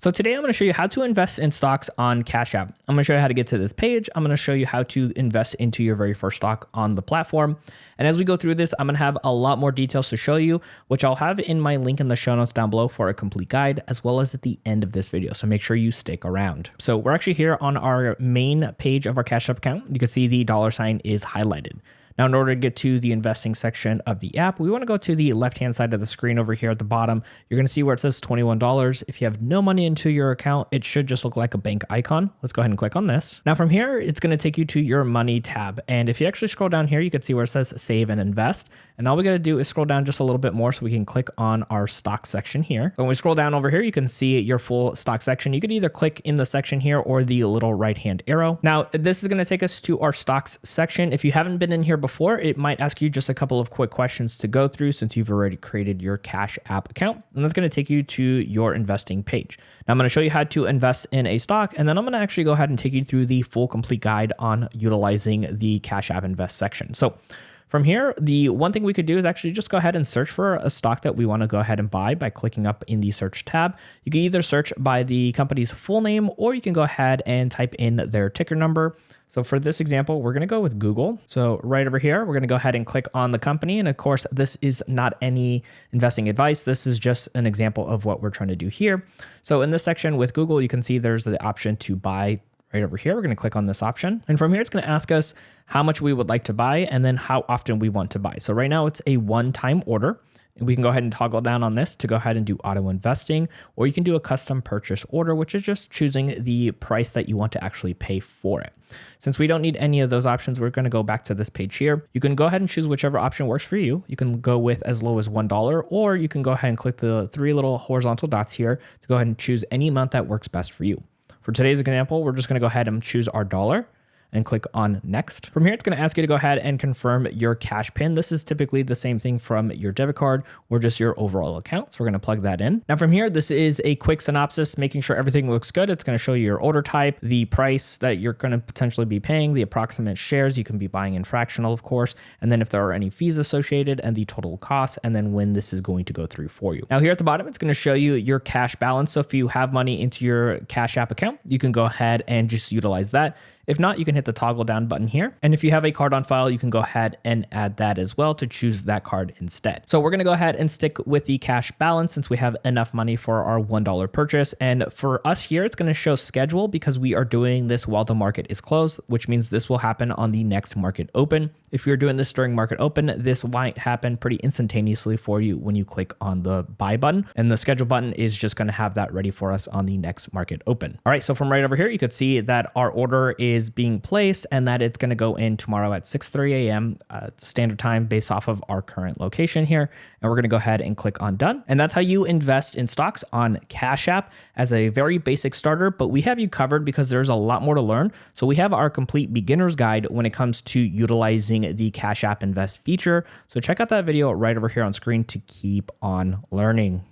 So today I'm going to show you how to invest in stocks on Cash App. I'm going to show you how to get to this page. I'm going to show you how to invest into your very first stock on the platform. And as we go through this, I'm going to have a lot more details to show you, which I'll have in my link in the show notes down below for a complete guide, as well as at the end of this video. So make sure you stick around. So we're actually here on our main page of our Cash App account. You can see the $ is highlighted. Now, in order to get to the investing section of the app, we want to go to the left-hand side of the screen over here at the bottom. You're going to see where it says $21. If you have no money into your account, it should just look like a bank icon. Let's go ahead and click on this. Now from here, it's going to take you to your money tab. And if you actually scroll down here, you can see where it says save and invest. And all we got to do is scroll down just a little bit more so we can click on our stock section here. When we scroll down over here, you can see your full stock section. You could either click in the section here or the little right-hand arrow. Now, this is going to take us to our stocks section. If you haven't been in here before, it might ask you just a couple of quick questions to go through since you've already created your Cash App account. And that's going to take you to your investing page. Now I'm going to show you how to invest in a stock, and then I'm going to actually go ahead and take you through the full complete guide on utilizing the Cash App Invest section. So from here, the one thing we could do is actually just go ahead and search for a stock that we want to go ahead and buy by clicking up in the search tab. You can either search by the company's full name, or you can go ahead and type in their ticker number. So for this example, we're going to go with Google. So right over here, we're going to go ahead and click on the company. And of course, this is not any investing advice. This is just an example of what we're trying to do here. So in this section with Google, you can see there's the option to buy right over here. We're going to click on this option. And from here, it's going to ask us how much we would like to buy and then how often we want to buy. So right now it's a one-time order. We can go ahead and toggle down on this to go ahead and do auto investing, or you can do a custom purchase order, which is just choosing the price that you want to actually pay for it. Since we don't need any of those options, we're going to go back to this page here. You can go ahead and choose whichever option works for you. You can go with as low as $1, or you can go ahead and click the three little horizontal dots here to go ahead and choose any amount that works best for you. For today's example, we're just going to go ahead and choose our dollar and click on next. From here, it's going to ask you to go ahead and confirm your cash pin. This is typically the same thing from your debit card or just your overall account. So we're going to plug that in. Now from here, this is a quick synopsis, making sure everything looks good. It's going to show you your order type, the price that you're going to potentially be paying, the approximate shares you can be buying in fractional, of course, and then if there are any fees associated and the total cost, and then when this is going to go through for you. Now here at the bottom, it's going to show you your cash balance. So if you have money into your Cash App account, you can go ahead and just utilize that. If not, you can hit the toggle down button here. And if you have a card on file, you can go ahead and add that as well to choose that card instead. So we're going to go ahead and stick with the cash balance since we have enough money for our $1 purchase. And for us here, it's going to show schedule because we are doing this while the market is closed, which means this will happen on the next market open. If you're doing this during market open, this might happen pretty instantaneously for you when you click on the buy button, and the schedule button is just going to have that ready for us on the next market open. All right, so from right over here, you could see that our order is being placed and that it's going to go in tomorrow at 6:30 a.m. Standard time based off of our current location here. And we're going to go ahead and click on done. And that's how you invest in stocks on Cash App as a very basic starter, but we have you covered because there's a lot more to learn. So we have our complete beginner's guide when it comes to utilizing the Cash App Invest feature. So check out that video right over here on screen to keep on learning.